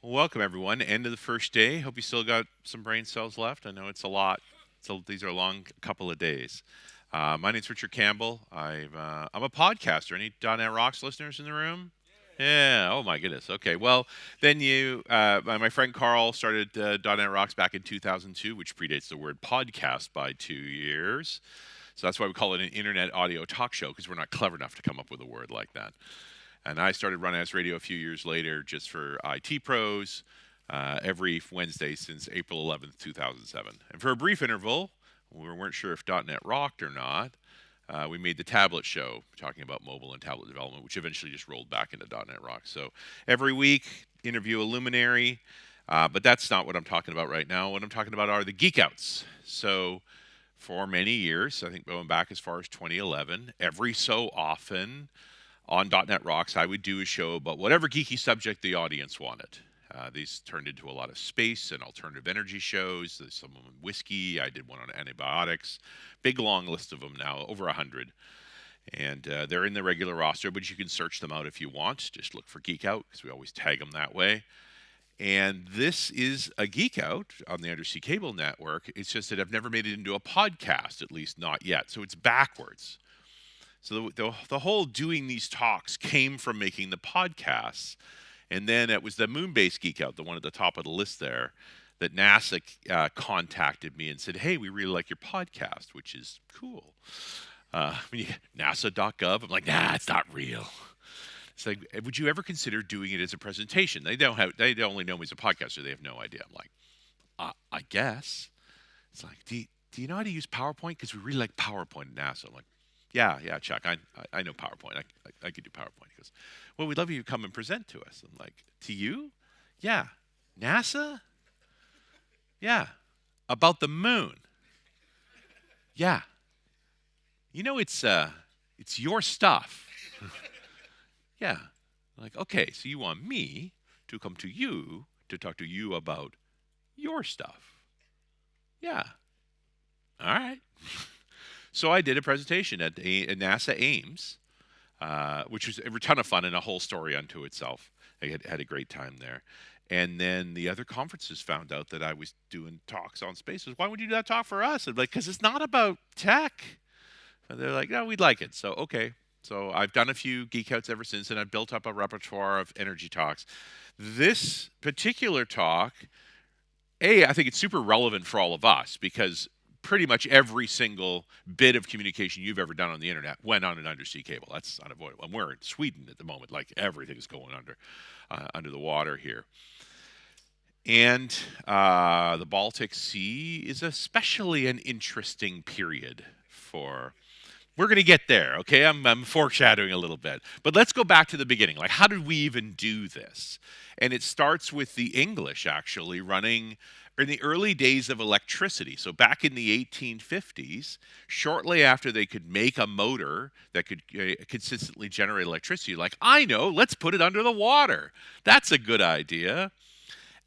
Welcome, everyone. End of the first day. Hope you still got some brain cells left. I know it's a lot. So these are a long couple of days. My name's Richard Campbell. I'm a podcaster. Any .NET Rocks listeners in the room? Yeah. Oh my goodness. Okay. Well, then my friend Carl started .NET Rocks back in 2002, which predates the word podcast by 2 years. So that's why we call it an internet audio talk show because we're not clever enough to come up with a word like that. And I started Run As Radio a few years later just for IT pros every Wednesday since April 11th, 2007. And for a brief interval, we weren't sure if .NET rocked or not. We made the tablet show talking about mobile and tablet development, which eventually just rolled back into .NET Rock. So every week, interview a luminary, but that's not what I'm talking about right now. What I'm talking about are the geek outs. So for many years, I think going back as far as 2011, every so often on .NET Rocks, I would do a show about whatever geeky subject the audience wanted. These turned into a lot of space and alternative energy shows. There's some on whiskey. I did one on antibiotics. Big long list of them now, over 100. And they're in the regular roster, but you can search them out if you want. Just look for Geek Out because we always tag them that way. And this is a Geek Out on the Undersea Cable Network. It's just that I've never made it into a podcast, at least not yet. So it's backwards. So the whole doing these talks came from making the podcasts. And then it was the Moonbase Geek Out, the one at the top of the list there, that NASA contacted me and said, hey, we really like your podcast, which is cool. NASA.gov, I'm like, nah, it's not real. It's like, would you ever consider doing it as a presentation? They only know me as a podcaster. They have no idea. I'm like, I guess. It's like, do you know how to use PowerPoint? Because we really like PowerPoint at NASA. I'm like, yeah, Chuck, I know PowerPoint. I could do PowerPoint. He goes, well, we'd love you to come and present to us. I'm like, to you? Yeah. NASA? Yeah. About the moon? Yeah. It's your stuff. Yeah. I'm like, okay, so you want me to come to you to talk to you about your stuff? Yeah. All right. So I did a presentation at NASA Ames, which was a ton of fun and a whole story unto itself. I had a great time there. And then the other conferences found out that I was doing talks on spaces. Why would you do that talk for us? I'm like, because it's not about tech. And they're like, no, we'd like it. So, okay. So I've done a few geek outs ever since, and I've built up a repertoire of energy talks. This particular talk, I think it's super relevant for all of us because pretty much every single bit of communication you've ever done on the internet went on an undersea cable. That's unavoidable. And we're in Sweden at the moment, like everything is going under the water here. And the Baltic Sea is especially an interesting period for. We're going to get there, okay? I'm foreshadowing a little bit. But let's go back to the beginning. Like, how did we even do this? And it starts with the English actually running in the early days of electricity. So back in the 1850s, shortly after they could make a motor that could consistently generate electricity, like, I know, let's put it under the water. That's a good idea.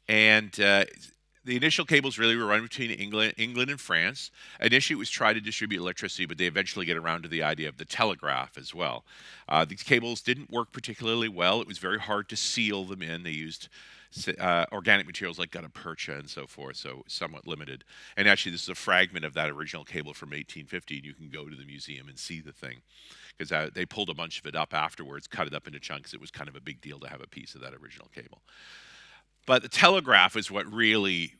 And the initial cables really were run between England and France. Initially, it was tried to distribute electricity, but they eventually get around to the idea of the telegraph as well. These cables didn't work particularly well. It was very hard to seal them in. They used organic materials like gutta percha and so forth, so somewhat limited. And actually, this is a fragment of that original cable from 1850, and you can go to the museum and see the thing. Because they pulled a bunch of it up afterwards, cut it up into chunks. It was kind of a big deal to have a piece of that original cable. But the telegraph is what really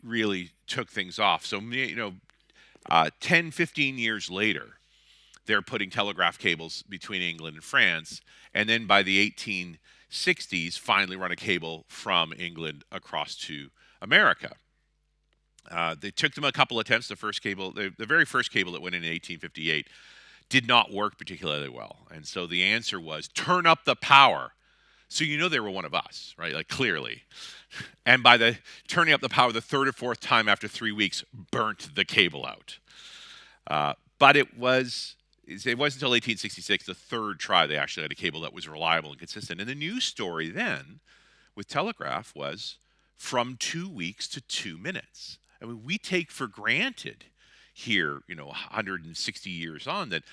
took things off. So, 10, 15 years later, they're putting telegraph cables between England and France. And then by the 1860s, finally run a cable from England across to America. They took them a couple attempts. The very first cable that went in 1858 did not work particularly well. And so the answer was turn up the power. So they were one of us, right? Like clearly. And by the turning up the power the third or fourth time after 3 weeks, burnt the cable out. But it wasn't until 1866, the third try, they actually had a cable that was reliable and consistent. And the news story then with telegraph was from 2 weeks to 2 minutes. I mean, we take for granted here, 160 years on, that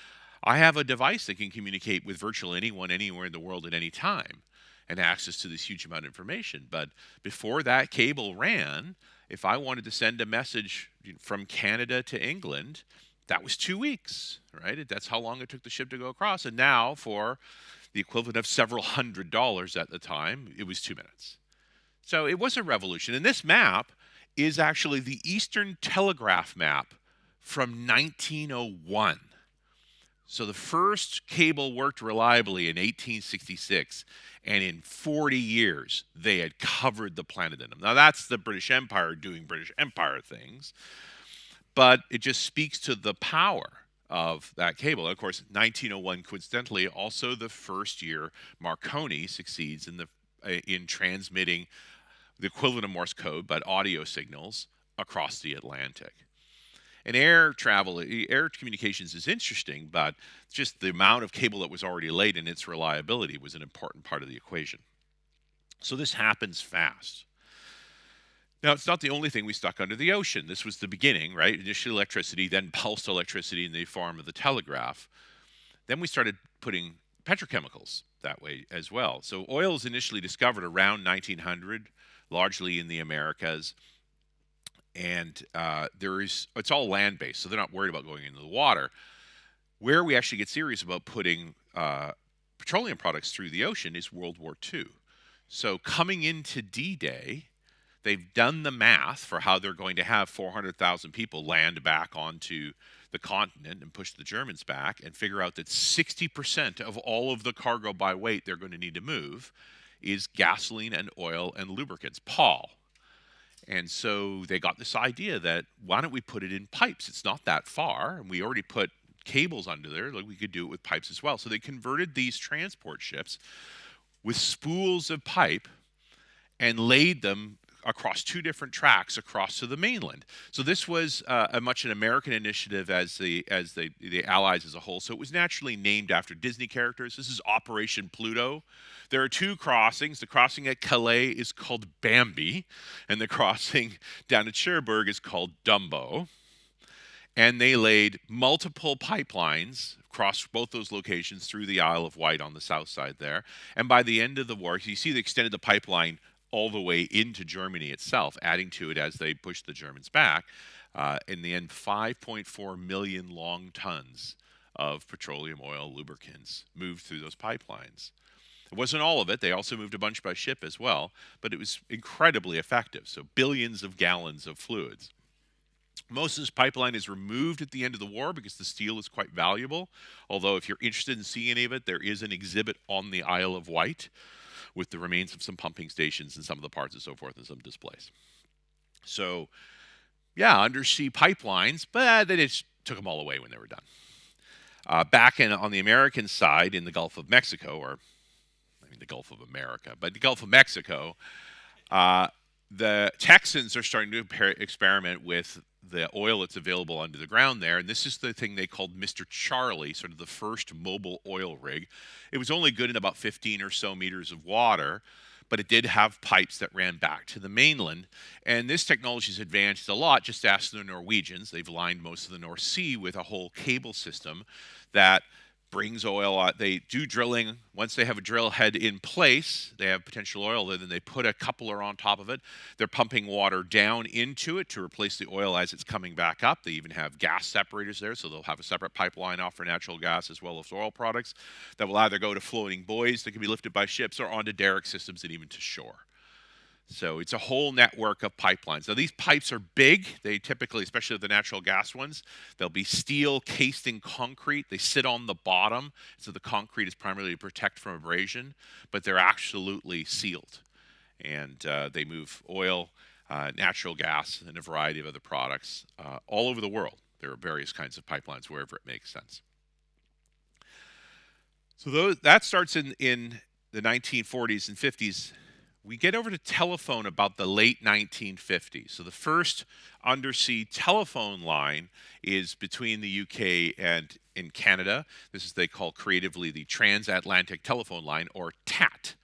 I have a device that can communicate with virtually anyone, anywhere in the world at any time. and access to this huge amount of information. But before that cable ran, if I wanted to send a message from Canada to England, that was 2 weeks, right? That's how long it took the ship to go across. And now, for the equivalent of several $100s at the time, it was 2 minutes. So it was a revolution. And this map is actually the Eastern Telegraph map from 1901. So the first cable worked reliably in 1866, and in 40 years, they had covered the planet in them. Now, that's the British Empire doing British Empire things, but it just speaks to the power of that cable. Of course, 1901, coincidentally, also the first year Marconi succeeds in transmitting the equivalent of Morse code, but audio signals across the Atlantic. And air communications is interesting, but just the amount of cable that was already laid and its reliability was an important part of the equation. So this happens fast. Now, it's not the only thing we stuck under the ocean. This was the beginning, right? Initially electricity, then pulsed electricity in the form of the telegraph. Then we started putting petrochemicals that way as well. So oil was initially discovered around 1900, largely in the Americas. And it's all land-based, so they're not worried about going into the water. Where we actually get serious about putting petroleum products through the ocean is World War II. So coming into D-Day, they've done the math for how they're going to have 400,000 people land back onto the continent and push the Germans back, and figure out that 60% of all of the cargo by weight they're going to need to move is gasoline and oil and lubricants, Paul. And so they got this idea that, why don't we put it in pipes? It's not that far, and we already put cables under there. Like, we could do it with pipes as well. So they converted these transport ships with spools of pipe and laid them across 2 different tracks across to the mainland. So this was much an American initiative as the Allies as a whole. So it was naturally named after Disney characters. This is Operation Pluto. There are 2 crossings. The crossing at Calais is called Bambi, and the crossing down at Cherbourg is called Dumbo. And they laid multiple pipelines across both those locations through the Isle of Wight on the south side there. And by the end of the war, you see they extended the pipeline all the way into Germany itself, adding to it as they pushed the Germans back. In the end, 5.4 million long tons of petroleum oil lubricants moved through those pipelines. It wasn't all of it. They also moved a bunch by ship as well, but it was incredibly effective. So billions of gallons of fluids. Most of this pipeline is removed at the end of the war because the steel is quite valuable. Although if you're interested in seeing any of it, there is an exhibit on the Isle of Wight with the remains of some pumping stations and some of the parts and so forth, and some displays. So, yeah, undersea pipelines, but they just took them all away when they were done. Back on the American side in the Gulf of Mexico, or I mean the Gulf of America, but the Gulf of Mexico, the Texans are starting to experiment with the oil that's available under the ground there. And this is the thing they called Mr. Charlie, sort of the first mobile oil rig. It was only good in about 15 or so meters of water, but it did have pipes that ran back to the mainland. And this technology has advanced a lot. Just ask the Norwegians. They've lined most of the North Sea with a whole cable system that brings oil out. They do drilling. Once they have a drill head in place, they have potential oil there, then they put a coupler on top of it. They're pumping water down into it to replace the oil as it's coming back up. They even have gas separators there, so they'll have a separate pipeline off for natural gas as well as oil products that will either go to floating buoys that can be lifted by ships, or onto derrick systems and even to shore. So it's a whole network of pipelines. Now, these pipes are big. They typically, especially the natural gas ones, they'll be steel cased in concrete. They sit on the bottom, so the concrete is primarily to protect from abrasion, but they're absolutely sealed. And they move oil, natural gas, and a variety of other products all over the world. There are various kinds of pipelines wherever it makes sense. So that starts in the 1940s and 50s. We get over to telephone about the late 1950s. So the first undersea telephone line is between the UK and in Canada. This is they call creatively the transatlantic telephone line, or TAT.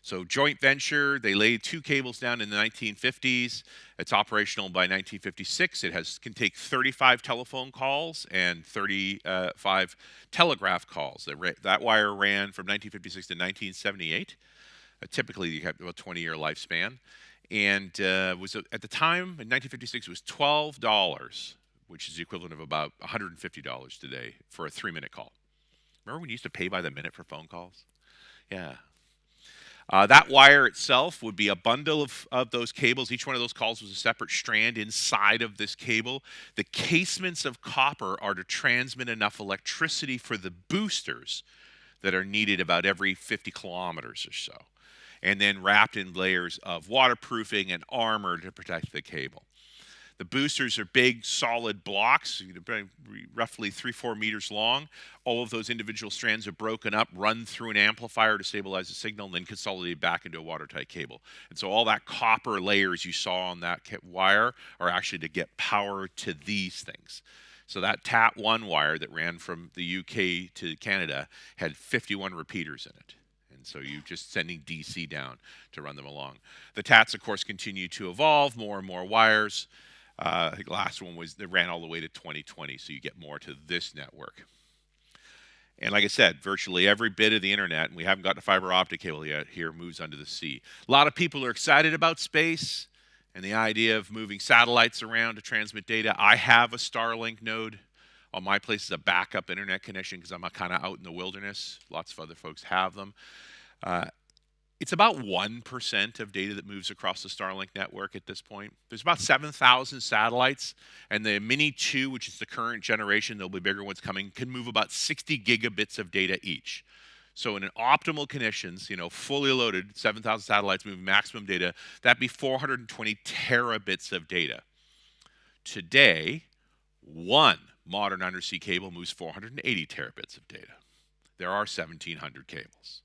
So joint venture, they laid 2 cables down in the 1950s. It's operational by 1956. It can take 35 telephone calls and 35 telegraph calls. That wire ran from 1956 to 1978. Typically, you have a 20-year lifespan. And was at the time in 1956 it was $12, which is the equivalent of about $150 today for a 3-minute call. Remember when you used to pay by the minute for phone calls? Yeah. That wire itself would be a bundle of those cables. Each one of those calls was a separate strand inside of this cable. The casements of copper are to transmit enough electricity for the boosters that are needed about every 50 kilometers or so, and then wrapped in layers of waterproofing and armor to protect the cable. The boosters are big, solid blocks, roughly 3-4 meters long. All of those individual strands are broken up, run through an amplifier to stabilize the signal, and then consolidated back into a watertight cable. And so all that copper layers you saw on that wire are actually to get power to these things. So that TAT1 wire that ran from the UK to Canada had 51 repeaters in it. And so you're just sending DC down to run them along. The TATs, of course, continue to evolve, more and more wires. I think the last one was, they ran all the way to 2020, so you get more to this network. And like I said, virtually every bit of the internet, and we haven't got the fiber optic cable yet, here moves under the sea. A lot of people are excited about space and the idea of moving satellites around to transmit data. I have a Starlink node on my place as a backup internet connection because I'm kind of out in the wilderness. Lots of other folks have them. It's about 1% of data that moves across the Starlink network at this point. There's about 7,000 satellites, and the Mini 2, which is the current generation, there'll be bigger ones coming, can move about 60 gigabits of data each. So in an optimal conditions, fully loaded, 7,000 satellites moving maximum data, that'd be 420 terabits of data. Today, one modern undersea cable moves 480 terabits of data. There are 1,700 cables.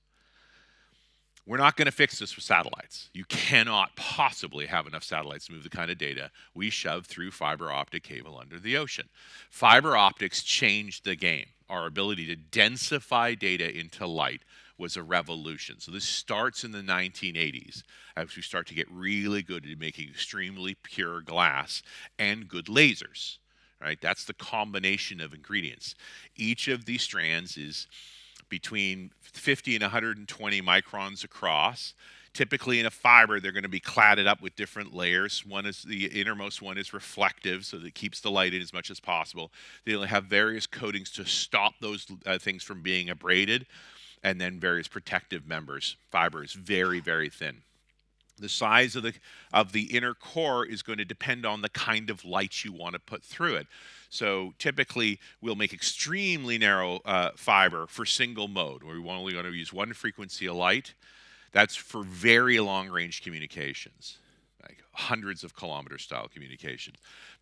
We're not going to fix this with satellites. You cannot possibly have enough satellites to move the kind of data we shove through fiber optic cable under the ocean. Fiber optics changed the game. Our ability to densify data into light was a revolution. So this starts in the 1980s as we start to get really good at making extremely pure glass and good lasers. Right? That's the combination of ingredients. Each of these strands is between 50 and 120 microns across. Typically in a fiber, they're going to be cladded up with different layers. One is the innermost one is reflective, so that it keeps the light in as much as possible. They'll have various coatings to stop those things from being abraded, and then various protective members. Fiber is very, very thin. The size of the inner core is going to depend on the kind of light you want to put through it. So typically, we'll make extremely narrow fiber for single mode, where we only want to use one frequency of light. That's for very long-range communications, like hundreds of kilometer style communications.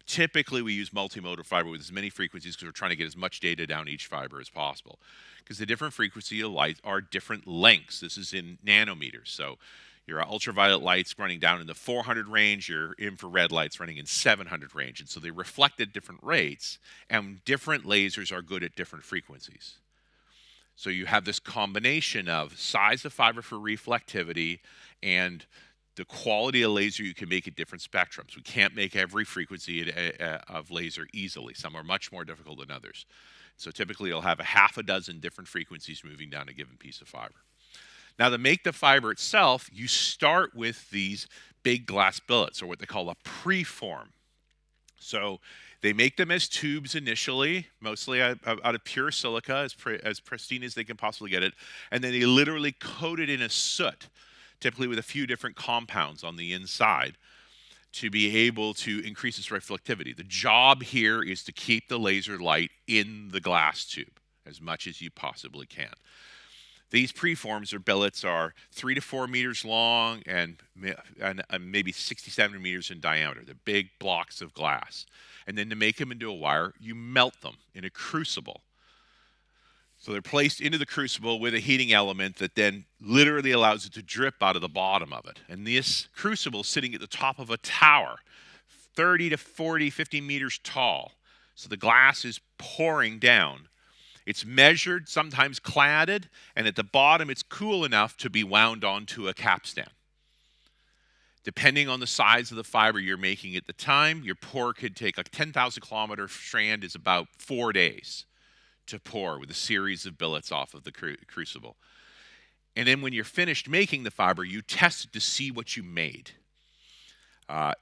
Typically, we use multimodal fiber with as many frequencies because we're trying to get as much data down each fiber as possible. Because the different frequency of light are different lengths. This is in nanometers. So your ultraviolet light's running down in the 400 range, your infrared light's running in 700 range. And so they reflect at different rates, and different lasers are good at different frequencies. So you have this combination of size of fiber for reflectivity and the quality of laser you can make at different spectrums. We can't make every frequency of laser easily. Some are much more difficult than others. So typically you'll have a half a dozen different frequencies moving down a given piece of fiber. Now, to make the fiber itself, you start with these big glass billets, or what they call a preform. So they make them as tubes initially, mostly out of pure silica, as pristine as they can possibly get it, and then they literally coat it in a soot, typically with a few different compounds on the inside, to be able to increase its reflectivity. The job here is to keep the laser light in the glass tube as much as you possibly can. These preforms or billets are 3 to 4 meters long and maybe 60-70 meters in diameter. They're big blocks of glass. And then to make them into a wire, you melt them in a crucible. So they're placed into the crucible with a heating element that then literally allows it to drip out of the bottom of it. And this crucible is sitting at the top of a tower, 30 to 40, 50 meters tall. So the glass is pouring down. It's measured, sometimes cladded, and at the bottom it's cool enough to be wound onto a capstan. Depending on the size of the fiber you're making at the time, your pour could take a 10,000 kilometer strand is about 4 days to pour with a series of billets off of the crucible. And then when you're finished making the fiber, you test it to see what you made.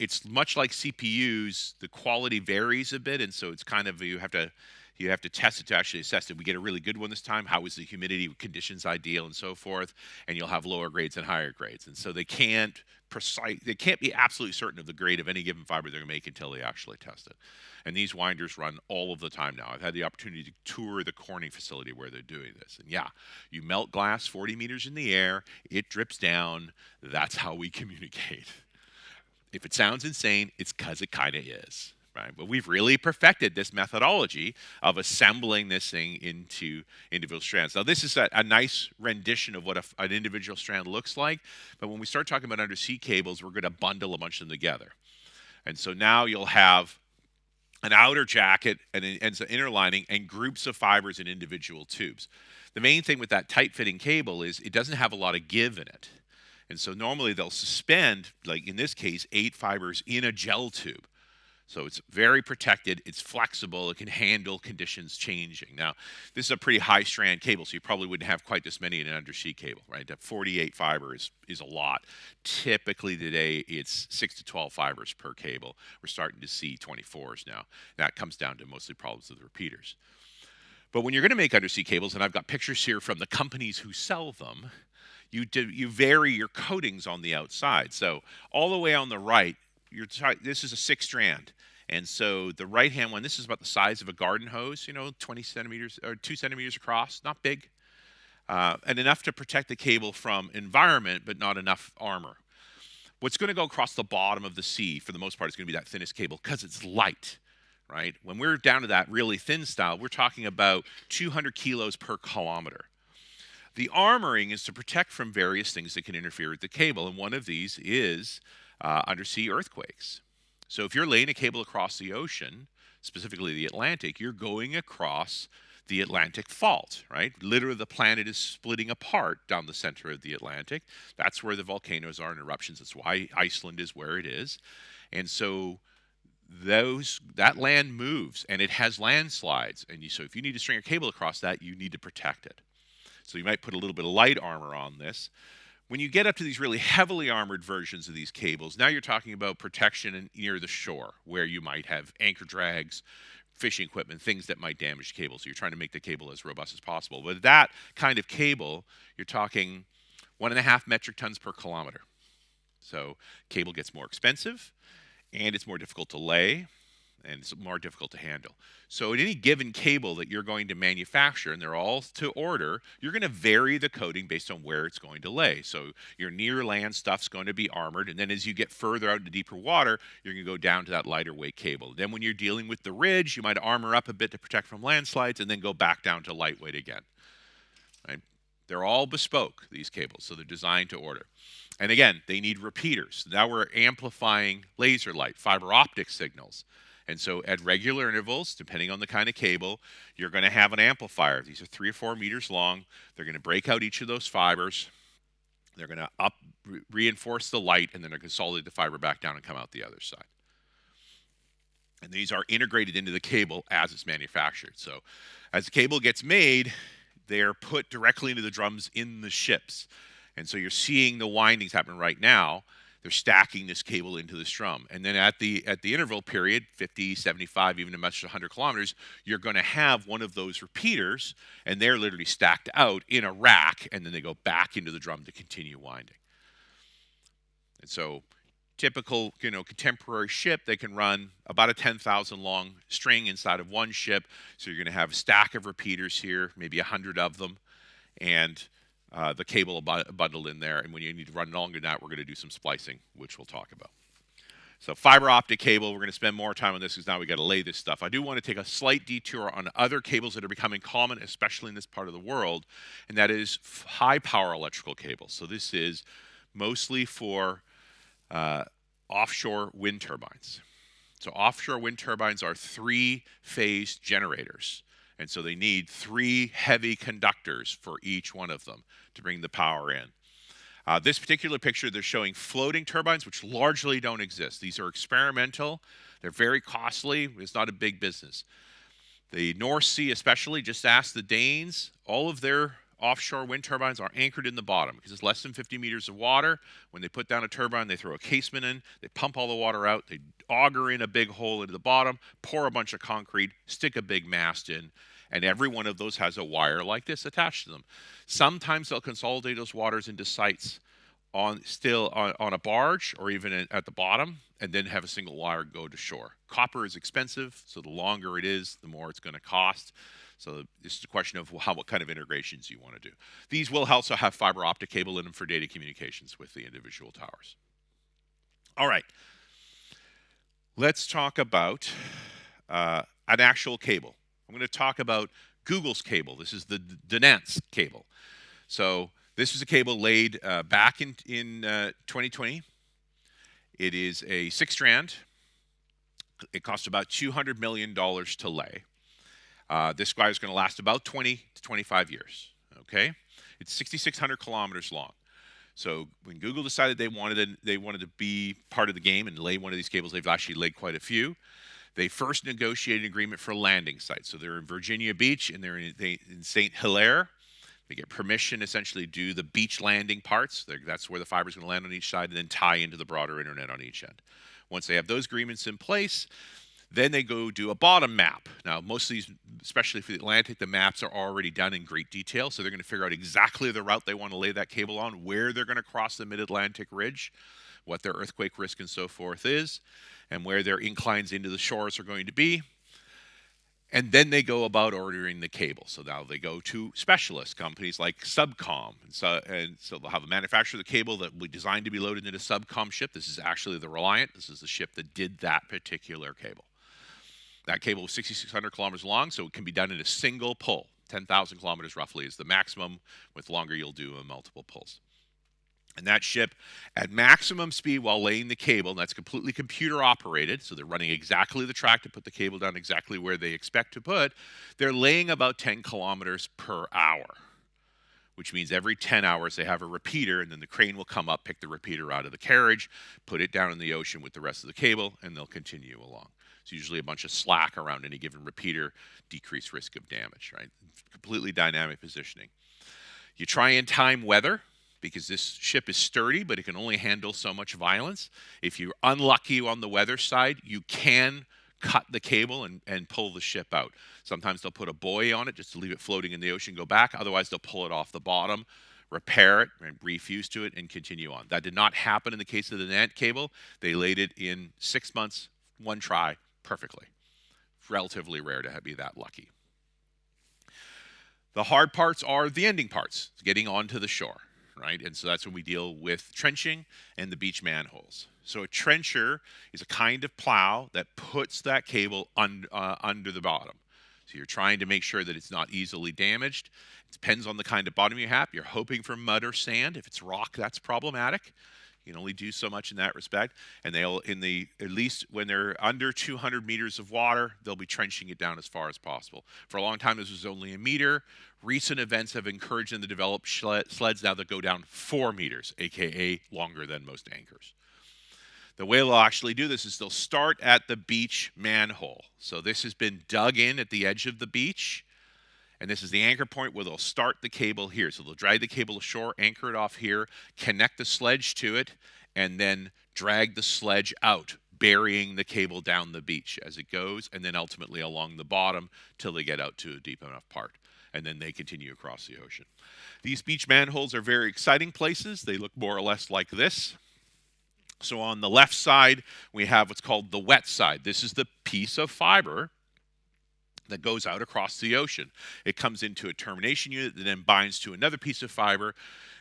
It's much like CPUs. The quality varies a bit, and so it's kind of you have to test it to actually assess it. We get a really good one this time. How is the humidity conditions ideal, and so forth. And you'll have lower grades and higher grades, and so they can't be absolutely certain of the grade of any given fiber they're going to make until they actually test it. And these winders run all of the time now. I've had the opportunity to tour the Corning facility where they're doing this, and yeah, you melt glass 40 meters in the air, it drips down. That's how we communicate. If it sounds insane, it's because it kind of is, right? But we've really perfected this methodology of assembling this thing into individual strands. Now, this is a nice rendition of what an individual strand looks like. But when we start talking about undersea cables, we're going to bundle a bunch of them together. And so now you'll have an outer jacket and an inner lining and groups of fibers in individual tubes. The main thing with that tight-fitting cable is it doesn't have a lot of give in it. And so normally they'll suspend, like in this case, 8 fibers in a gel tube. So it's very protected, it's flexible, it can handle conditions changing. Now, this is a pretty high strand cable, so you probably wouldn't have quite this many in an undersea cable, right? That 48 fibers is a lot. Typically today, it's 6 to 12 fibers per cable. We're starting to see 24s now. That comes down to mostly problems with the repeaters. But when you're going to make undersea cables, and I've got pictures here from the companies who sell them, you vary your coatings on the outside. So all the way on the right, this is a 6-strand. And so the right-hand one, this is about the size of a garden hose, 20 centimeters or 2 centimeters across, not big. And enough to protect the cable from environment, but not enough armor. What's going to go across the bottom of the sea, for the most part, is going to be that thinnest cable because it's light, right? When we're down to that really thin style, we're talking about 200 kilos per kilometer. The armoring is to protect from various things that can interfere with the cable, and one of these is undersea earthquakes. So if you're laying a cable across the ocean, specifically the Atlantic, you're going across the Atlantic fault, right? Literally, the planet is splitting apart down the center of the Atlantic. That's where the volcanoes are and eruptions. That's why Iceland is where it is. And so that land moves, and it has landslides. And so if you need to string a cable across that, you need to protect it. So you might put a little bit of light armor on this. When you get up to these really heavily armored versions of these cables, now you're talking about protection near the shore, where you might have anchor drags, fishing equipment, things that might damage the cable. So you're trying to make the cable as robust as possible. With that kind of cable, you're talking 1.5 metric tons per kilometer. So cable gets more expensive, and it's more difficult to lay, and it's more difficult to handle. So in any given cable that you're going to manufacture, and they're all to order, you're going to vary the coating based on where it's going to lay. So your near land stuff's going to be armored, and then as you get further out into deeper water, you're going to go down to that lighter weight cable. Then when you're dealing with the ridge, you might armor up a bit to protect from landslides, and then go back down to lightweight again. Right? They're all bespoke, these cables, so they're designed to order. And again, they need repeaters. Now we're amplifying laser light, fiber optic signals. And so at regular intervals, depending on the kind of cable, you're going to have an amplifier. These are 3 or 4 meters long. They're going to break out each of those fibers. They're going to reinforce the light, and then they're going to consolidate the fiber back down and come out the other side. And these are integrated into the cable as it's manufactured. So as the cable gets made, they're put directly into the drums in the ships. And so you're seeing the windings happen right now. They're stacking this cable into this drum. And then at the interval period, 50, 75, even as much as 100 kilometers, you're going to have one of those repeaters, and they're literally stacked out in a rack, and then they go back into the drum to continue winding. And so typical, contemporary ship, they can run about a 10,000 long string inside of one ship. So you're going to have a stack of repeaters here, maybe 100 of them, and the cable bundled in there. And when you need to run longer than that, we're going to do some splicing, which we'll talk about. So fiber optic cable, we're going to spend more time on this because now we got to lay this stuff. I do want to take a slight detour on other cables that are becoming common, especially in this part of the world, and that is high power electrical cables. So this is mostly for offshore wind turbines. So offshore wind turbines are 3-phase generators. And so they need 3 heavy conductors for each one of them to bring the power in. This particular picture, they're showing floating turbines, which largely don't exist. These are experimental. They're very costly. It's not a big business. The North Sea especially, just ask the Danes, all of their offshore wind turbines are anchored in the bottom because it's less than 50 meters of water. When they put down a turbine, they throw a casement in, they pump all the water out, they auger in a big hole into the bottom, pour a bunch of concrete, stick a big mast in, and every one of those has a wire like this attached to them. Sometimes they'll consolidate those waters into sites on a barge or even at the bottom, and then have a single wire go to shore. Copper is expensive, so the longer it is, the more it's going to cost. So this is a question of what kind of integrations you want to do. These will also have fiber optic cable in them for data communications with the individual towers. All right, let's talk about an actual cable. I'm going to talk about Google's cable. This is the Dynance cable. So this was a cable laid back in 2020. It is a 6-strand. It cost about $200 million to lay. This guy is going to last about 20 to 25 years. Okay, it's 6,600 kilometers long. So when Google decided they wanted to be part of the game and lay one of these cables, they've actually laid quite a few. They first negotiated an agreement for a landing site. So they're in Virginia Beach and they're in St. Hilaire. They get permission essentially to do the beach landing parts. That's where the fiber is going to land on each side and then tie into the broader internet on each end. Once they have those agreements in place, then they go do a bottom map. Now, most of these, especially for the Atlantic, the maps are already done in great detail. So they're going to figure out exactly the route they want to lay that cable on, where they're going to cross the mid-Atlantic ridge, what their earthquake risk and so forth is, and where their inclines into the shores are going to be. And then they go about ordering the cable. So now they go to specialist companies like Subcom. And so they'll have a manufacturer of the cable that will be designed to be loaded into a Subcom ship. This is actually the Reliant. This is the ship that did that particular cable. That cable was 6,600 kilometers long, so it can be done in a single pull. 10,000 kilometers roughly is the maximum. With longer, you'll do multiple pulls. And that ship, at maximum speed while laying the cable, and that's completely computer operated, so they're running exactly the track to put the cable down exactly where they expect to put, they're laying about 10 kilometers per hour, which means every 10 hours they have a repeater, and then the crane will come up, pick the repeater out of the carriage, put it down in the ocean with the rest of the cable, and they'll continue along. It's usually a bunch of slack around any given repeater, decreased risk of damage, right? Completely dynamic positioning. You try and time weather, because this ship is sturdy, but it can only handle so much violence. If you're unlucky on the weather side, you can cut the cable and pull the ship out. Sometimes they'll put a buoy on it just to leave it floating in the ocean, go back. Otherwise, they'll pull it off the bottom, repair it, and refuse to it, and continue on. That did not happen in the case of the Nant cable. They laid it in 6 months, one try, perfectly. Relatively rare to be that lucky. The hard parts are the ending parts, getting onto the shore. Right? And so that's when we deal with trenching and the beach manholes. So a trencher is a kind of plow that puts that cable under the bottom. So you're trying to make sure that it's not easily damaged. It depends on the kind of bottom you have. You're hoping for mud or sand. If it's rock, that's problematic. You can only do so much in that respect. And they'll, at least when they're under 200 meters of water, they'll be trenching it down as far as possible. For a long time, this was only a meter. Recent events have encouraged them to develop sleds now that go down 4 meters, aka longer than most anchors. The way they'll actually do this is they'll start at the beach manhole. So this has been dug in at the edge of the beach. And this is the anchor point where they'll start the cable here. So they'll drag the cable ashore, anchor it off here, connect the sledge to it, and then drag the sledge out, burying the cable down the beach as it goes, and then ultimately along the bottom till they get out to a deep enough part. And then they continue across the ocean. These beach manholes are very exciting places. They look more or less like this. So on the left side, we have what's called the wet side. This is the piece of fiber that goes out across the ocean. It comes into a termination unit that then binds to another piece of fiber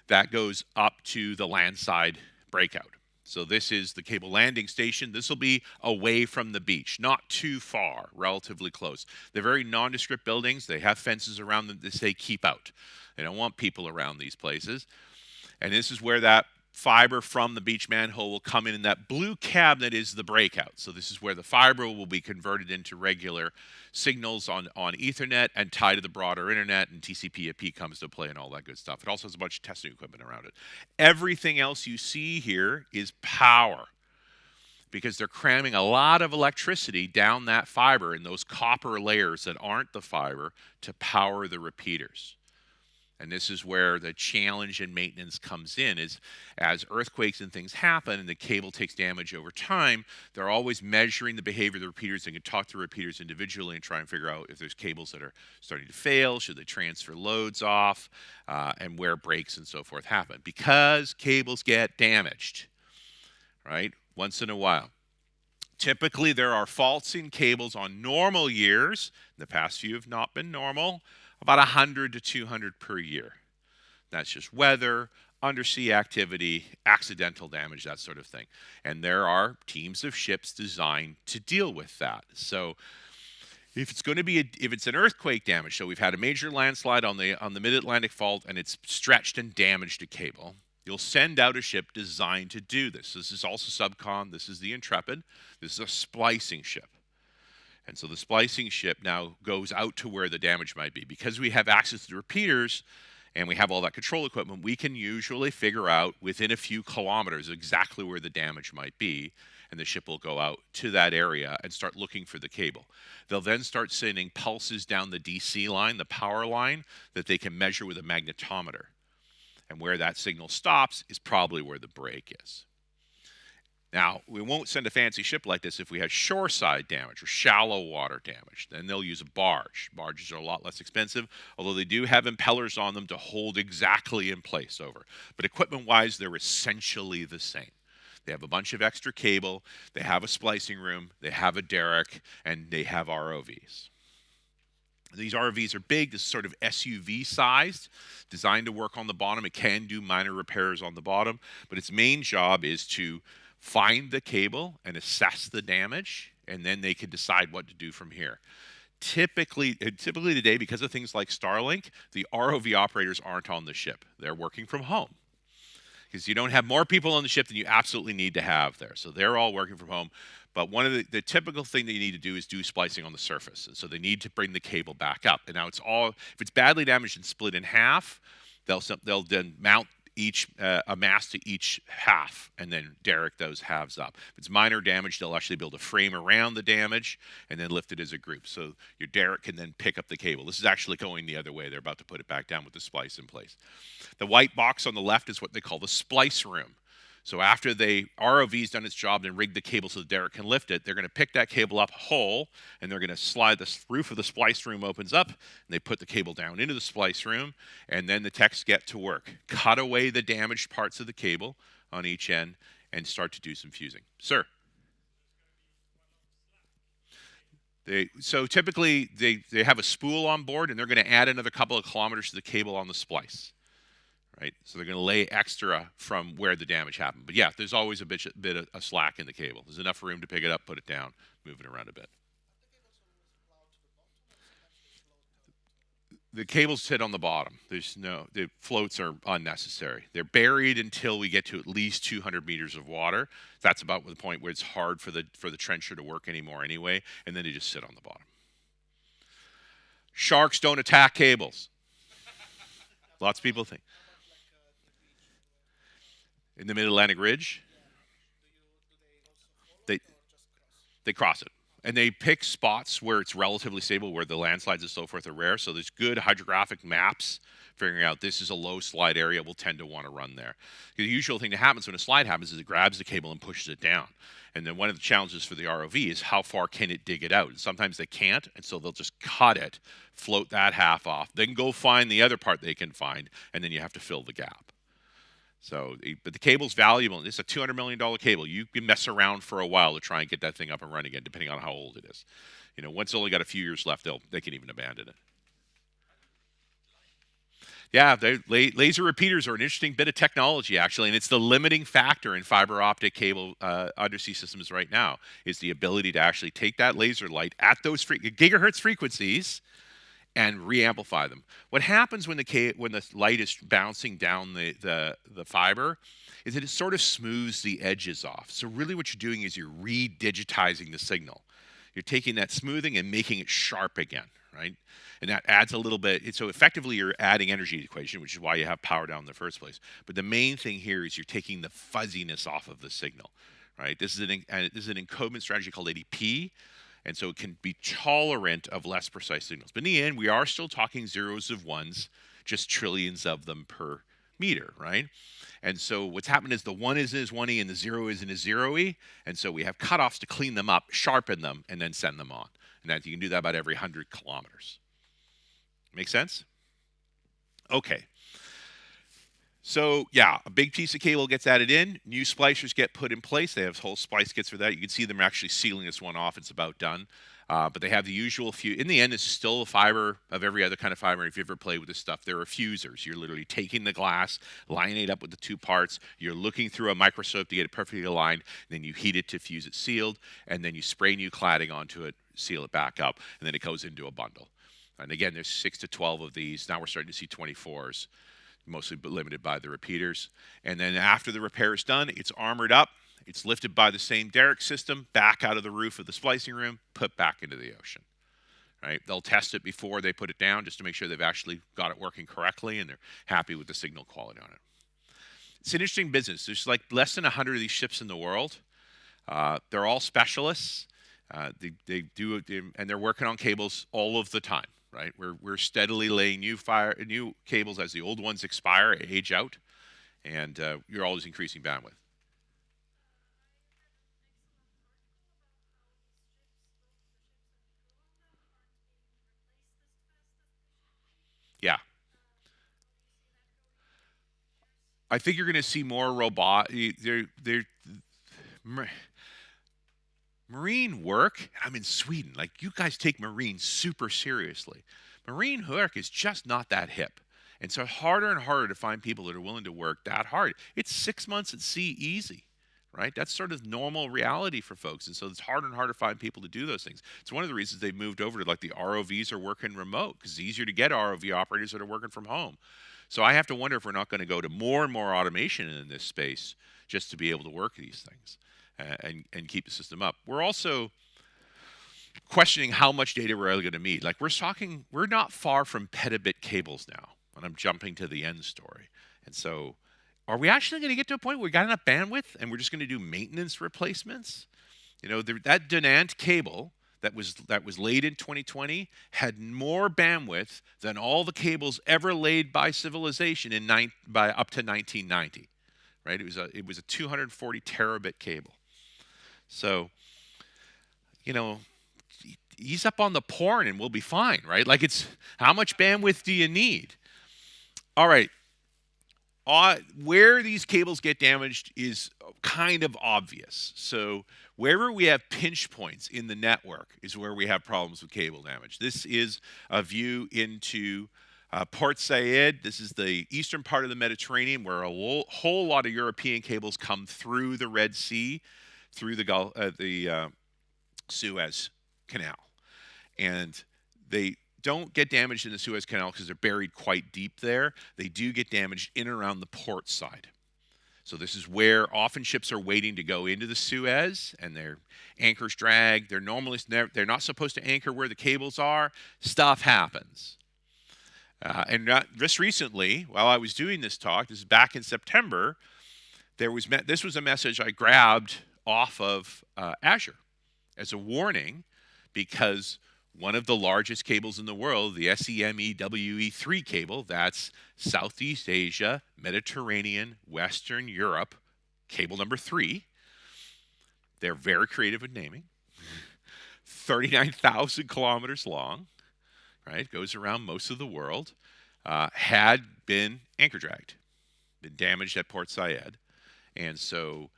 that goes up to the landside breakout. So this is the cable landing station. This will be away from the beach, not too far, relatively close. They're very nondescript buildings. They have fences around them that say keep out. They don't want people around these places. And this is where that fiber from the beach manhole will come in, and that blue cabinet is the breakout. So this is where the fiber will be converted into regular signals on Ethernet and tied to the broader internet, and TCP/IP comes to play and all that good stuff. It also has a bunch of testing equipment around it. Everything else you see here is power, because they're cramming a lot of electricity down that fiber in those copper layers that aren't the fiber to power the repeaters. And this is where the challenge in maintenance comes in, is as earthquakes and things happen and the cable takes damage over time, they're always measuring the behavior of the repeaters. They can talk to repeaters individually and try and figure out if there's cables that are starting to fail, should they transfer loads off, and where breaks and so forth happen. Because cables get damaged, right, once in a while. Typically, there are faults in cables on normal years. The past few have not been normal, about 100 to 200 per year. That's just weather, undersea activity, accidental damage, that sort of thing. And there are teams of ships designed to deal with that. So if it's going to be if it's an earthquake damage, so we've had a major landslide on the mid-Atlantic fault and it's stretched and damaged a cable, you'll send out a ship designed to do this. This is also Subcon. This is the Intrepid. This is a splicing ship. And so the splicing ship now goes out to where the damage might be. Because we have access to the repeaters and we have all that control equipment, we can usually figure out within a few kilometers exactly where the damage might be. And the ship will go out to that area and start looking for the cable. They'll then start sending pulses down the DC line, the power line, that they can measure with a magnetometer. And where that signal stops is probably where the break is. Now, we won't send a fancy ship like this if we have shoreside damage or shallow water damage. Then they'll use a barge. Barges are a lot less expensive, although they do have impellers on them to hold exactly in place over. But equipment-wise, they're essentially the same. They have a bunch of extra cable, they have a splicing room, they have a derrick, and they have ROVs. These ROVs are big. This is sort of SUV sized, designed to work on the bottom. It can do minor repairs on the bottom, but its main job is to find the cable and assess the damage, and then they can decide what to do from here. Typically today, because of things like Starlink, the ROV operators aren't on the ship. They're working from home, because you don't have more people on the ship than you absolutely need to have there. So they're all working from home. But one of the typical thing that you need to do is do splicing on the surface. And so they need to bring the cable back up. And now it's all, if it's badly damaged and split in half, they'll then mount a mast to each half and then derrick those halves up. If it's minor damage, they'll actually build a frame around the damage and then lift it as a group. So your derrick can then pick up the cable. This is actually going the other way. They're about to put it back down with the splice in place. The white box on the left is what they call the splice room. So after the ROV's done its job and rigged the cable so the derrick can lift it, they're going to pick that cable up whole, and they're going to slide the roof of the splice room opens up, and they put the cable down into the splice room, and then the techs get to work. Cut away the damaged parts of the cable on each end and start to do some fusing. Sir? So typically they have a spool on board, and they're going to add another couple of kilometers to the cable on the splice. Right? So they're going to lay extra from where the damage happened. But yeah, there's always a bit of slack in the cable. There's enough room to pick it up, put it down, move it around a bit. The cables sit on the bottom. The floats are unnecessary. They're buried until we get to at least 200 meters of water. That's about the point where it's hard for the trencher to work anymore anyway, and then they just sit on the bottom. Sharks don't attack cables. Lots of people think. In the Mid-Atlantic Ridge, they cross it. And they pick spots where it's relatively stable, where the landslides and so forth are rare. So there's good hydrographic maps figuring out this is a low slide area. We'll tend to want to run there. The usual thing that happens when a slide happens is it grabs the cable and pushes it down. And then one of the challenges for the ROV is how far can it dig it out? And sometimes they can't, and so they'll just cut it, float that half off, then go find the other part they can find, and then you have to fill the gap. So, but the cable's valuable. It's a $200 million cable. You can mess around for a while to try and get that thing up and running again, depending on how old it is. You know, once it's only got a few years left, they can even abandon it. Yeah, laser repeaters are an interesting bit of technology, actually, and it's the limiting factor in fiber optic cable undersea systems right now, is the ability to actually take that laser light at those gigahertz frequencies and re-amplify them. What happens when the light is bouncing down the fiber is that it sort of smooths the edges off. So really what you're doing is you're re-digitizing the signal. You're taking that smoothing and making it sharp again, right? And that adds a little bit. So effectively you're adding energy to the equation, which is why you have power down in the first place. But the main thing here is you're taking the fuzziness off of the signal, right? This is an encodement strategy called ADP. And so it can be tolerant of less precise signals. But in the end, we are still talking zeros of ones just trillions of them per meter, right? And so what's happened is the 1 is in his 1E and the 0 is in his 0E. And so we have cutoffs to clean them up, sharpen them, and then send them on. And that you can do that about every 100 kilometers. Make sense? Okay. So yeah, a big piece of cable gets added in. New splicers get put in place. They have whole splice kits for that. You can see them actually sealing this one off. It's about done. But they have the usual few. In the end, it's still a fiber of every other kind of fiber. If you ever played with this stuff, there are fusers. You're literally taking the glass, lining it up with the two parts. You're looking through a microscope to get it perfectly aligned. Then you heat it to fuse it sealed. And then you spray new cladding onto it, seal it back up. And then it goes into a bundle. And again, there's 6 to 12 of these. Now we're starting to see 24s, mostly limited by the repeaters. And then after the repair is done, it's armored up. It's lifted by the same derrick system back out of the roof of the splicing room, put back into the ocean. Right? They'll test it before they put it down just to make sure they've actually got it working correctly and they're happy with the signal quality on it. It's an interesting business. There's like less than 100 of these ships in the world. They're all specialists. They do it, and they're working on cables all of the time. Right? We're steadily laying new cables as the old ones expire, age out, and you're always increasing bandwidth. Yeah, I think you're going to see more robot. They're marine work. I'm in Sweden. Like you guys take marine super seriously. Marine work is just not that hip. And so harder and harder to find people that are willing to work that hard. It's 6 months at sea easy, right? That's sort of normal reality for folks. And so it's harder and harder to find people to do those things. It's one of the reasons they moved over to like the ROVs are working remote because it's easier to get ROV operators that are working from home. So I have to wonder if we're not going to go to more and more automation in this space just to be able to work these things and keep the system up. We're also questioning how much data we're really going to need. Like we're not far from petabit cables now, and I'm jumping to the end story. And so, are we actually going to get to a point where we got enough bandwidth and we're just going to do maintenance replacements? You know, that Donant cable that was laid in 2020 had more bandwidth than all the cables ever laid by civilization by up to 1990. Right? It was a 240 terabit cable. So, you know, ease up on the porn and we'll be fine, right? Like it's how much bandwidth do you need? All right. Where these cables get damaged is kind of obvious. So wherever we have pinch points in the network is where we have problems with cable damage. This is a view into Port Said. This is the eastern part of the Mediterranean where a whole lot of European cables come through the Red Sea, through the Suez Canal. And they don't get damaged in the Suez Canal because they're buried quite deep there. They do get damaged in and around the port side. So this is where often ships are waiting to go into the Suez and their anchors drag. They're not supposed to anchor where the cables are. Stuff happens. And just recently, while I was doing this talk, this is back in September, this was a message I grabbed off of Azure as a warning because one of the largest cables in the world, the SEME-WE3 cable, that's Southeast Asia, Mediterranean, Western Europe, cable number 3. They're very creative with naming. 39,000 kilometers long, right? Goes around most of the world. Had been anchor dragged, been damaged at Port Said. And so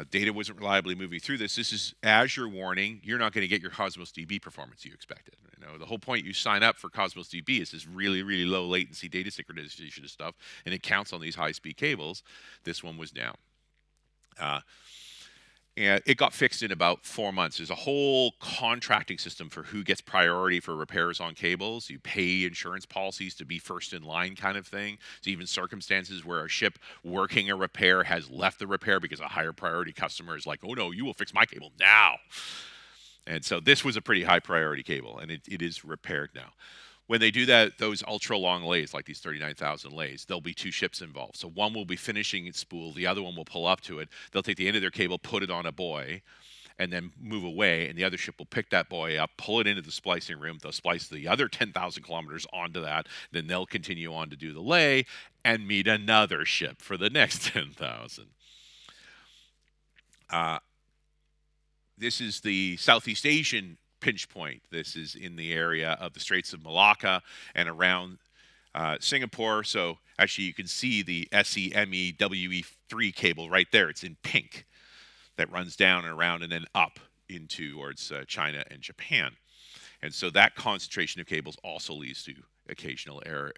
data wasn't reliably moving through this. This is Azure warning. You're not going to get your Cosmos DB performance you expected. You know, the whole point you sign up for Cosmos DB is this really, really low latency data synchronization stuff, and it counts on these high-speed cables. This one was down. And it got fixed in about 4 months. There's a whole contracting system for who gets priority for repairs on cables. You pay insurance policies to be first in line kind of thing. So even circumstances where a ship working a repair has left the repair because a higher priority customer is like, oh no, you will fix my cable now. And so this was a pretty high priority cable, and it is repaired now. When they do that, those ultra long lays, like these 39,000 lays, there'll be 2 ships involved. So one will be finishing its spool, the other one will pull up to it. They'll take the end of their cable, put it on a buoy, and then move away, and the other ship will pick that boy up, pull it into the splicing room. They'll splice the other 10,000 kilometers onto that. Then they'll continue on to do the lay and meet another ship for the next 10,000. Uh, this is the Southeast Asian pinch point. This is in the area of the Straits of Malacca and around Singapore. So actually, you can see the SEMEWE3 cable right there. It's in pink that runs down and around and then up into towards China and Japan. And so that concentration of cables also leads to occasional error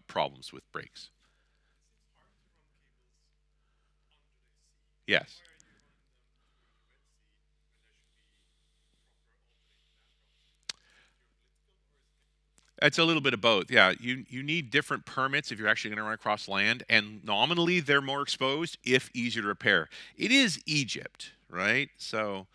problems with breaks. Yes. It's a little bit of both. Yeah, you need different permits if you're actually going to run across land, and nominally they're more exposed if easier to repair. It is Egypt, right? So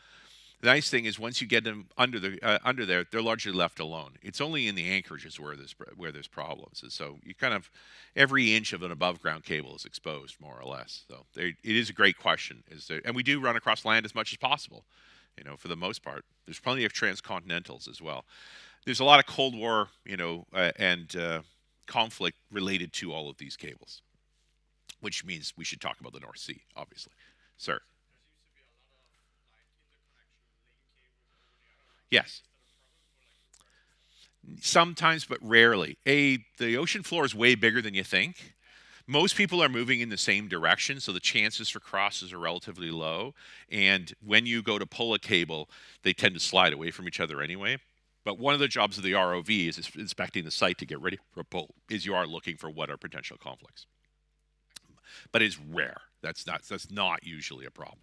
the nice thing is once you get them under there, they're largely left alone. It's only in the anchorages where there's problems. And so you kind of every inch of an above ground cable is exposed more or less. So it is a great question. And we do run across land as much as possible. For the most part, there's plenty of transcontinentals as well. There's a lot of Cold War, and conflict related to all of these cables, which means we should talk about the North Sea, obviously, sir. Yes. Sometimes, but rarely. The ocean floor is way bigger than you think. Most people are moving in the same direction, so the chances for crosses are relatively low. And when you go to pull a cable, they tend to slide away from each other anyway. But one of the jobs of the ROV is inspecting the site to get ready for a pull, is you are looking for what are potential conflicts. But it's rare. That's not usually a problem.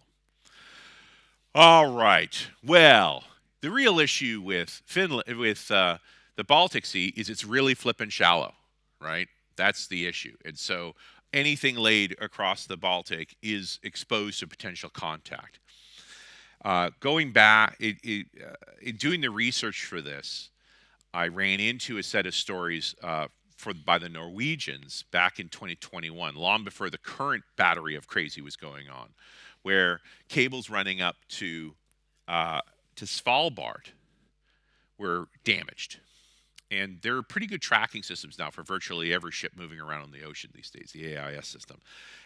All right. Well, the real issue with Finland, with the Baltic Sea, is it's really flippin' shallow, right? That's the issue, and so anything laid across the Baltic is exposed to potential contact. Going back, in doing the research for this, I ran into a set of stories by the Norwegians back in 2021, long before the current battery of crazy was going on, where cables running up to Svalbard were damaged. And there are pretty good tracking systems now for virtually every ship moving around on the ocean these days, the AIS system.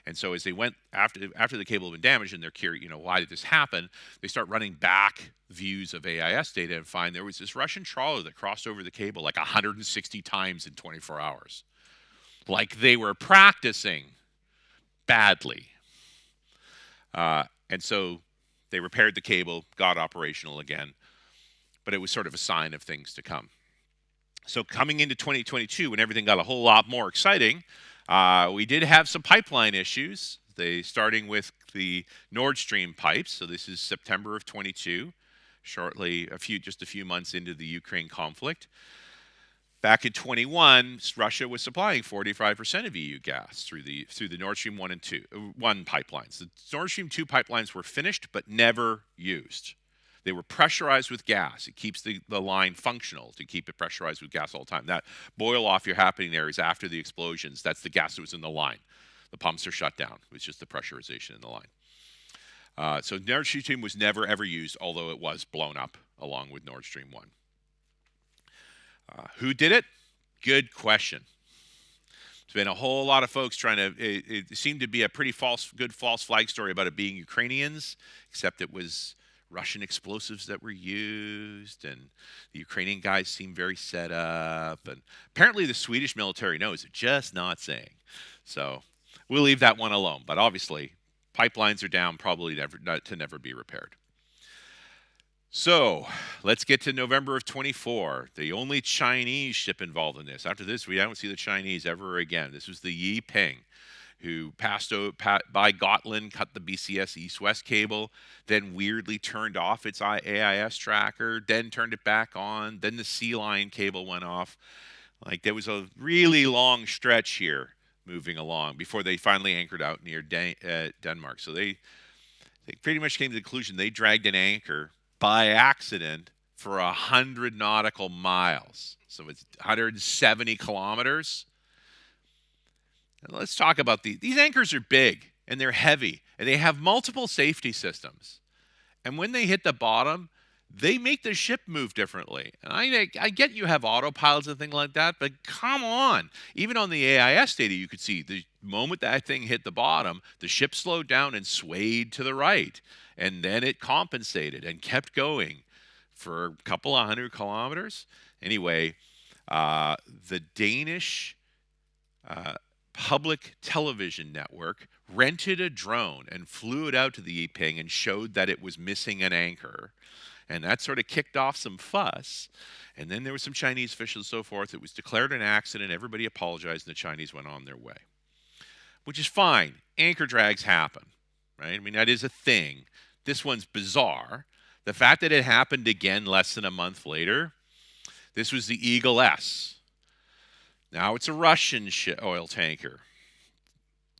And so as they went after the cable had been damaged and they're curious, why did this happen? They start running back views of AIS data and find there was this Russian trawler that crossed over the cable like 160 times in 24 hours. Like they were practicing badly. And so they repaired the cable, got operational again, but it was sort of a sign of things to come. So coming into 2022, when everything got a whole lot more exciting, we did have some pipeline issues. Starting with the Nord Stream pipes. So this is September of 22, shortly just a few months into the Ukraine conflict. Back in 21, Russia was supplying 45% of EU gas through the Nord Stream 1 pipelines. The Nord Stream 2 pipelines were finished but never used. They were pressurized with gas. It keeps the line functional to keep it pressurized with gas all the time. That boil off you're happening there is after the explosions. That's the gas that was in the line. The pumps are shut down. It was just the pressurization in the line. So Nord Stream 2 was never ever used, although it was blown up along with Nord Stream 1. Who did it? Good question. There's been a whole lot of folks trying to. It seemed to be a pretty good false flag story about it being Ukrainians, except it was Russian explosives that were used, and the Ukrainian guys seem very set up, and apparently the Swedish military knows it, just not saying. So we'll leave that one alone. But obviously, pipelines are down, probably never be repaired. So let's get to November of 24. The only Chinese ship involved in this. After this, we don't see the Chinese ever again. This was the Yi Ping, who passed by Gotland, cut the BCS east-west cable, then weirdly turned off its AIS tracker, then turned it back on, then the Sea Line cable went off. Like there was a really long stretch here moving along before they finally anchored out near Denmark. So they pretty much came to the conclusion they dragged an anchor by accident for 100 nautical miles. So it's 170 kilometers. Let's talk about these anchors are big and they're heavy and they have multiple safety systems. And when they hit the bottom, they make the ship move differently. And I get you have autopilots and things like that, but come on. Even on the AIS data, you could see the moment that thing hit the bottom, the ship slowed down and swayed to the right. And then it compensated and kept going for a couple of 100 kilometers. Anyway, the Danish public television network rented a drone and flew it out to the Yiping and showed that it was missing an anchor. And that sort of kicked off some fuss. And then there were some Chinese officials and so forth. It was declared an accident. Everybody apologized, and the Chinese went on their way, which is fine. Anchor drags happen, right? I mean, that is a thing. This one's bizarre. The fact that it happened again less than a month later, this was the Eagle S. Now it's a Russian oil tanker.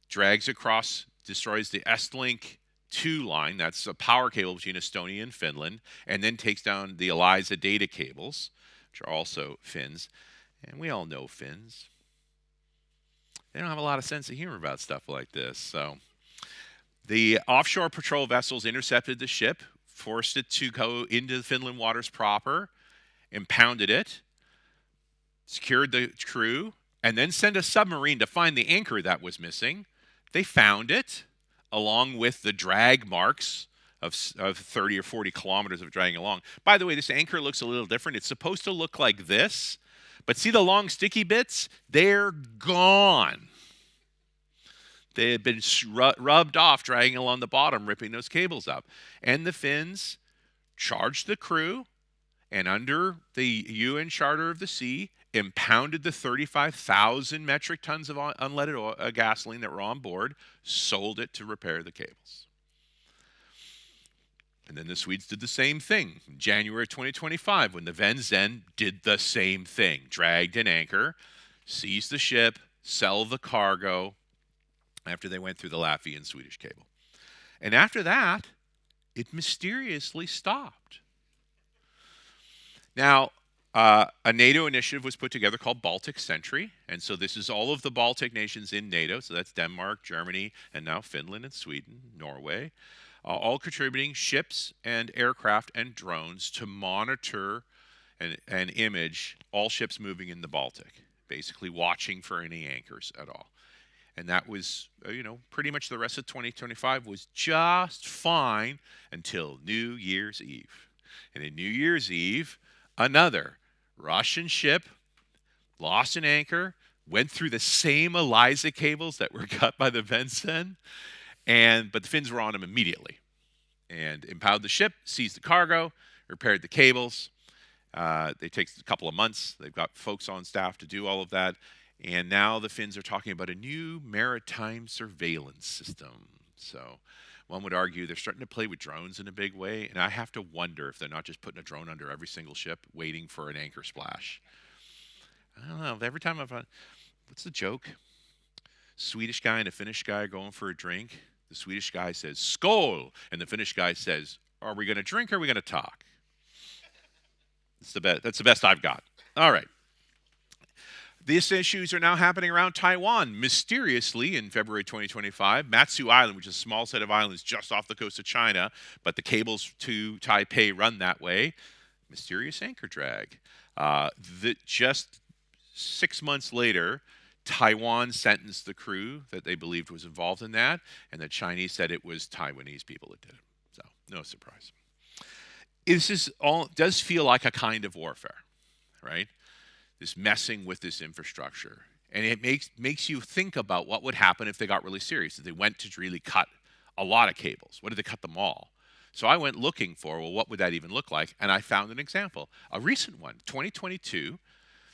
Drags across, destroys the Estlink 2 line, that's a power cable between Estonia and Finland, and then takes down the ELISA data cables, which are also Finns. And we all know Finns. They don't have a lot of sense of humor about stuff like this. So the offshore patrol vessels intercepted the ship, forced it to go into the Finland waters proper, impounded it, secured the crew, and then sent a submarine to find the anchor that was missing. They found it, along with the drag marks of 30 or 40 kilometers of dragging along. By the way, this anchor looks a little different. It's supposed to look like this, but see the long sticky bits? They're gone. They had been rubbed off dragging along the bottom, ripping those cables up. And the Finns charged the crew, and under the UN Charter of the Sea, impounded the 35,000 metric tons of unleaded oil, gasoline that were on board, sold it to repair the cables. And then the Swedes did the same thing in January 2025 when the Vänzen did the same thing, dragged an anchor, seized the ship, sell the cargo after they went through the Latvian Swedish cable. And after that, it mysteriously stopped. Now, a NATO initiative was put together called Baltic Sentry, and so this is all of the Baltic nations in NATO, so that's Denmark, Germany, and now Finland and Sweden, Norway, all contributing ships and aircraft and drones to monitor and image all ships moving in the Baltic, basically watching for any anchors at all. And that was, pretty much the rest of 2025 was just fine until New Year's Eve. And in New Year's Eve, another Russian ship lost an anchor, went through the same ELISA cables that were cut by the Vänzen, but the Finns were on them immediately and impounded the ship, seized the cargo, repaired the cables. It takes a couple of months. They've got folks on staff to do all of that. And now the Finns are talking about a new maritime surveillance system. So one would argue they're starting to play with drones in a big way, and I have to wonder if they're not just putting a drone under every single ship waiting for an anchor splash. I don't know. Every time what's the joke? Swedish guy and a Finnish guy going for a drink. The Swedish guy says, "Skål!" And the Finnish guy says, "Are we going to drink or are we going to talk?" That's the best I've got. All right. These issues are now happening around Taiwan. Mysteriously, in February 2025, Matsu Island, which is a small set of islands just off the coast of China, but the cables to Taipei run that way, mysterious anchor drag. Just 6 months later, Taiwan sentenced the crew that they believed was involved in that, and the Chinese said it was Taiwanese people that did it. So, no surprise. This does feel like a kind of warfare, right? This messing with this infrastructure. And it makes you think about what would happen if they got really serious, if they went to really cut a lot of cables. What if they cut them all? So I went looking for, what would that even look like? And I found an example, a recent one. 2022,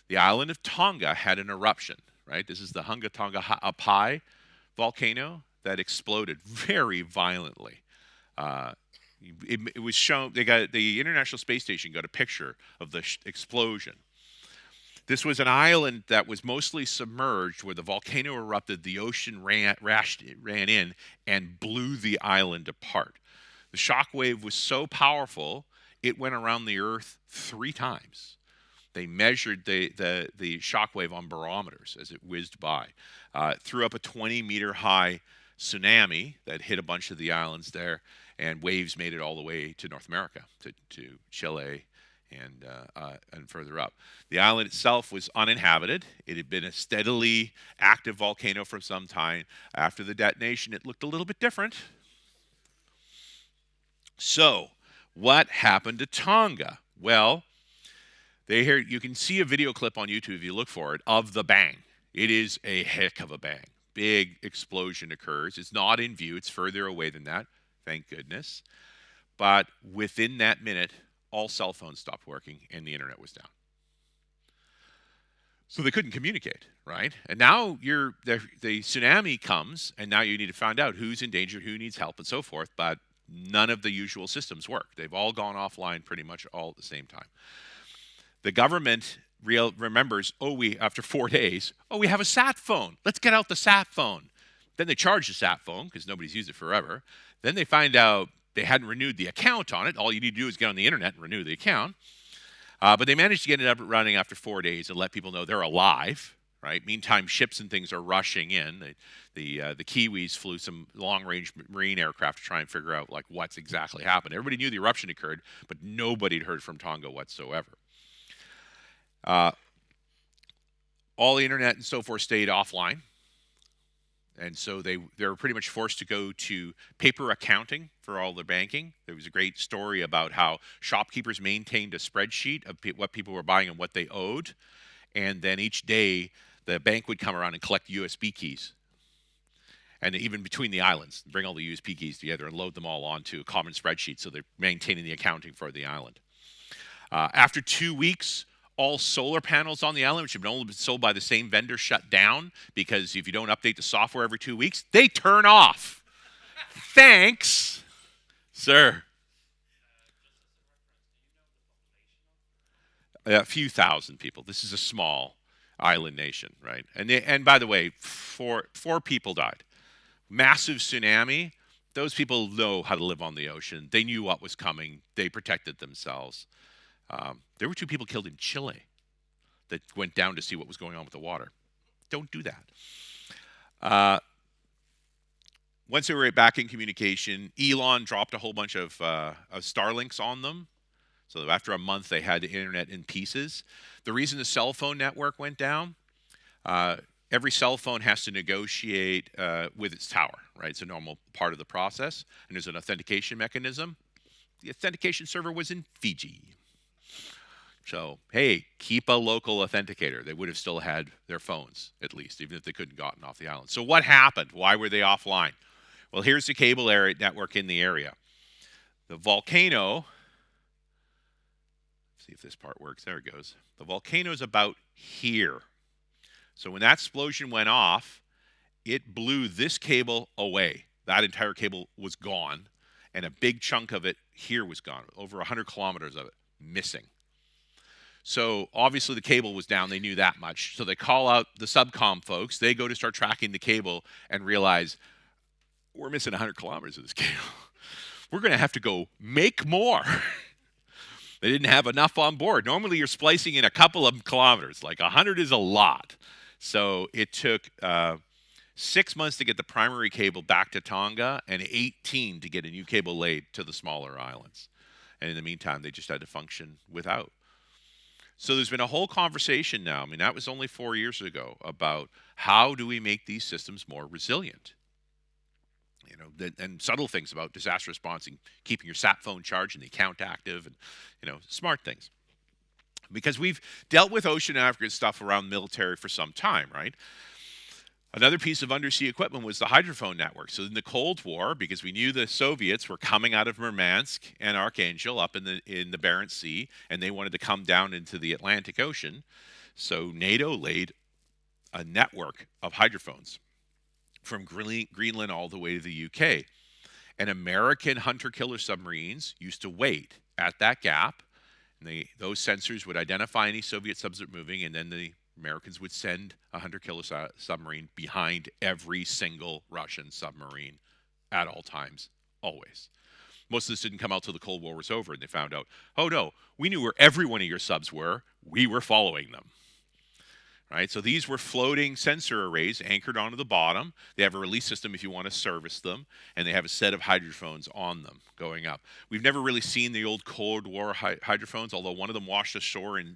the island of Tonga had an eruption, right? This is the Hunga Tonga Ha'apai volcano that exploded very violently. It was shown, the International Space Station got a picture of the explosion. This was an island that was mostly submerged where the volcano erupted, the ocean ran in and blew the island apart. The shock wave was so powerful, it went around the Earth 3 times. They measured the shock wave on barometers as it whizzed by. Threw up a 20-meter high tsunami that hit a bunch of the islands there, and waves made it all the way to North America, to Chile and further up. The island itself was uninhabited. It had been a steadily active volcano for some time. After the detonation, it looked a little bit different. So, what happened to Tonga? Well, you can see a video clip on YouTube if you look for it of the bang. It is a heck of a bang. Big explosion occurs. It's not in view. It's further away than that. Thank goodness. But within that minute, all cell phones stopped working and the internet was down. So they couldn't communicate, right? And now the tsunami comes, and now you need to find out who's in danger, who needs help, and so forth. But none of the usual systems work. They've all gone offline pretty much all at the same time. The government remembers, after 4 days, we have a sat phone. Let's get out the sat phone. Then they charge the sat phone because nobody's used it forever. Then they find out they hadn't renewed the account on it. All you need to do is get on the internet and renew the account. But they managed to get it up and running after 4 days and let people know they're alive. Right. Meantime, ships and things are rushing in. The Kiwis flew some long-range marine aircraft to try and figure out what's exactly happened. Everybody knew the eruption occurred, but nobody had heard from Tonga whatsoever. All the internet and so forth stayed offline, and so they were pretty much forced to go to paper accounting for all their banking. There was a great story about how shopkeepers maintained a spreadsheet of what people were buying and what they owed, and then each day the bank would come around and collect USB keys, and even between the islands, bring all the USB keys together and load them all onto a common spreadsheet, so they're maintaining the accounting for the island. After 2 weeks, all solar panels on the island, which have only been sold by the same vendor, shut down because if you don't update the software every 2 weeks, they turn off. Thanks, sir. A few thousand people. This is a small island nation, right? And by the way, four people died. Massive tsunami. Those people know how to live on the ocean. They knew what was coming. They protected themselves. There were 2 people killed in Chile that went down to see what was going on with the water. Don't do that. Once they were back in communication, Elon dropped a whole bunch of Starlinks on them. So after a month, they had the internet in pieces. The reason the cell phone network went down, every cell phone has to negotiate with its tower, right? It's a normal part of the process. And there's an authentication mechanism. The authentication server was in Fiji. So, hey, keep a local authenticator. They would have still had their phones, at least, even if they couldn't gotten off the island. So what happened? Why were they offline? Well, here's the cable area network in the area. The volcano, see if this part works. There it goes. The volcano is about here. So when that explosion went off, it blew this cable away. That entire cable was gone, and a big chunk of it here was gone. Over 100 kilometers of it missing. So obviously the cable was down. They knew that much. So they call out the subcom folks. They go to start tracking the cable and realize we're missing 100 kilometers of this cable. We're going to have to go make more. They didn't have enough on board. Normally you're splicing in a couple of kilometers. 100 is a lot. So it took 6 months to get the primary cable back to Tonga and 18 to get a new cable laid to the smaller islands. And in the meantime, they just had to function without. So there's been a whole conversation now, that was only 4 years ago, about how do we make these systems more resilient? And subtle things about disaster response and keeping your sat phone charged and the account active and, smart things. Because we've dealt with oceanography stuff around military for some time, right? Another piece of undersea equipment was the hydrophone network. So in the Cold War, because we knew the Soviets were coming out of Murmansk and Archangel up in the Barents Sea, and they wanted to come down into the Atlantic Ocean, so NATO laid a network of hydrophones from Greenland all the way to the UK. And American hunter-killer submarines used to wait at that gap, and those sensors would identify any Soviet subs that were moving, and then the Americans would send a hunter-killer submarine behind every single Russian submarine at all times, always. Most of this didn't come out till the Cold War was over, and they found out, oh no, we knew where every one of your subs were. We were following them. right? So these were floating sensor arrays anchored onto the bottom. They have a release system if you want to service them, and they have a set of hydrophones on them going up. We've never really seen the old Cold War hydrophones, although one of them washed ashore in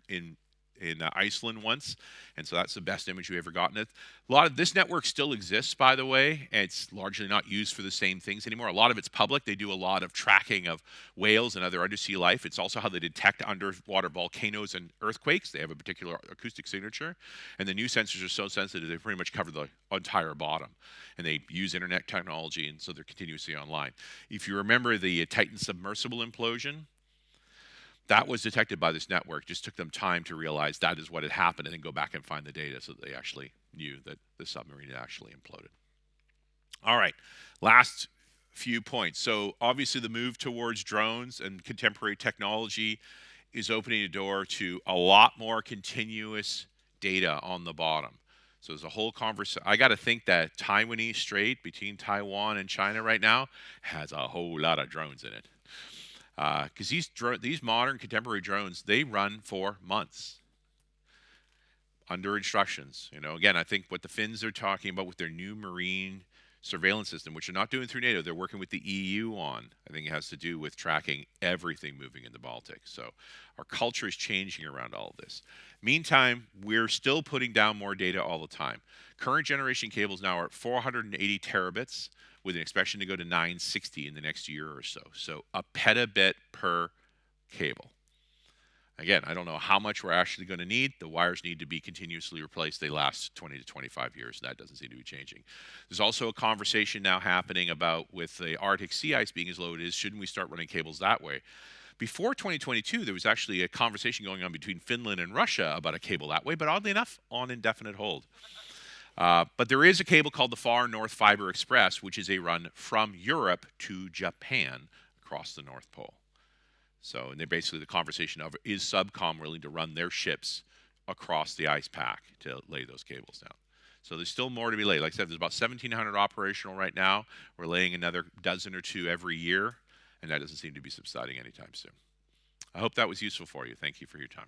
Iceland once, and so that's the best image we've ever gotten. It. A lot of this network still exists, by the way, and it's largely not used for the same things anymore. A lot of it's public. They do a lot of tracking of whales and other undersea life. It's also how they detect underwater volcanoes and earthquakes. They have a particular acoustic signature, and the new sensors are so sensitive they pretty much cover the entire bottom. And they use internet technology, and so they're continuously online. If you remember the Titan submersible implosion, that was detected by this network. Just took them time to realize that is what had happened and then go back and find the data so that they actually knew that the submarine had actually imploded. All right, last few points. So obviously the move towards drones and contemporary technology is opening a door to a lot more continuous data on the bottom. So there's a whole conversation. I got to think that Taiwanese Strait between Taiwan and China right now has a whole lot of drones in it. Because these modern contemporary drones, they run for months under instructions. You know, again, I think what the Finns are talking about with their new marine surveillance system, which they're not doing through NATO, they're working with the EU on. I think it has to do with tracking everything moving in the Baltic. So our culture is changing around all of this. Meantime, we're still putting down more data all the time. Current generation cables now are at 480 terabits with an expectation to go to 960 in the next year or so. So a petabit per cable. Again, I don't know how much we're actually going to need. The wires need to be continuously replaced. They last 20 to 25 years. That doesn't seem to be changing. There's also a conversation now happening about, with the Arctic sea ice being as low as it is, shouldn't we start running cables that way? Before 2022, there was actually a conversation going on between Finland and Russia about a cable that way, but oddly enough, on indefinite hold. But there is a cable called the Far North Fiber Express, which is a run from Europe to Japan across the North Pole. So, and they're basically the conversation of, is Subcom willing to run their ships across the ice pack to lay those cables down? So there's still more to be laid. Like I said, there's about 1,700 operational right now. We're laying another dozen or two every year, and that doesn't seem to be subsiding anytime soon. I hope that was useful for you. Thank you for your time.